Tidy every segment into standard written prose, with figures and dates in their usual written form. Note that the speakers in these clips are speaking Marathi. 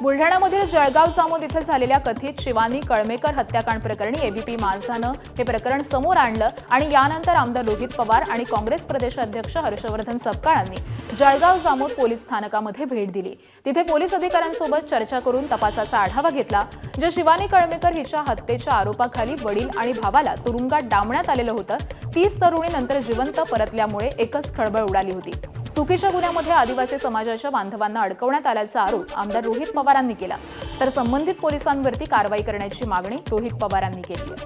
बुलढाण्यामधील जळगाव जामोद इथे झालेल्या कथित शिवानी कळमेकर हत्याकांड प्रकरणी एबीपी माझानं हे प्रकरण समोर आणलं आणि यानंतर आमदार रोहित पवार आणि काँग्रेस प्रदेशाध्यक्ष हर्षवर्धन सपकाळांनी जळगाव जामोद पोलीस स्थानकामध्ये भेट दिली। तिथे पोलीस अधिकाऱ्यांसोबत चर्चा करून तपासाचा आढावा घेतला। जे शिवानी कळमेकर हिच्या हत्येच्या आरोपाखाली वडील आणि भावाला तुरुंगात डांबण्यात आलेलं होतं, तीच तरुणी नंतर जिवंत परतल्यामुळे एकच खळबळ उडाली होती। चुकीच्या गुन्ह्यामध्ये आदिवासी समाजाच्या बांधवांना अडकवण्यात आल्याचा आरोप आमदार रोहित पवारांनी केला, तर संबंधित पोलिसांवरती कारवाई करण्याची मागणी रोहित पवारांनी केली आहे।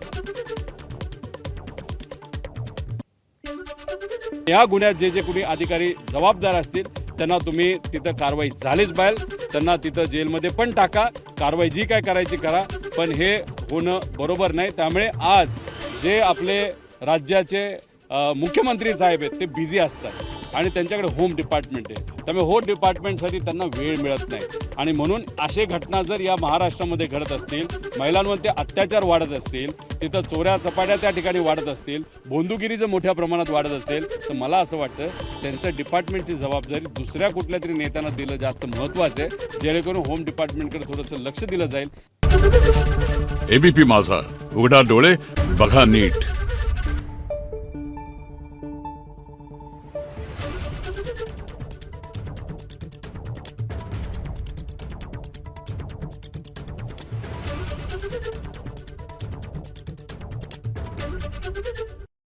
या गुन्ह्यात जे कोणी अधिकारी जबाबदार असतील त्यांना तुम्ही तिथं कारवाई झालीच पाहिजे, त्यांना तिथं जेलमध्ये पण टाका, कारवाई जी काय करायची करा, पण हे होणं बरोबर नाही। त्यामुळे आज जे आपले राज्याचे मुख्यमंत्री साहेब आहेत ते बिझी असतात आणि त्यांच्याकडे होम डिपार्टमेंट आहे, त्यामुळे होम डिपार्टमेंटसाठी त्यांना वेळ मिळत नाही आणि म्हणून असे घटना जर या महाराष्ट्रामध्ये घडत असतील, महिलांवरती अत्याचार वाढत असतील, तिथं चोऱ्या चपाट्या त्या ठिकाणी वाढत असतील, बोंदुगिरी जर मोठ्या प्रमाणात वाढत असेल तर मला असं वाटतं त्यांचं डिपार्टमेंटची जबाबदारी दुसऱ्या कुठल्या तरी नेत्यांना दिलं जास्त महत्त्वाचं आहे, जेणेकरून होम डिपार्टमेंटकडे थोडंसं लक्ष दिलं जाईल। एबीपी माझा, उघडा डोळे बघा नीट।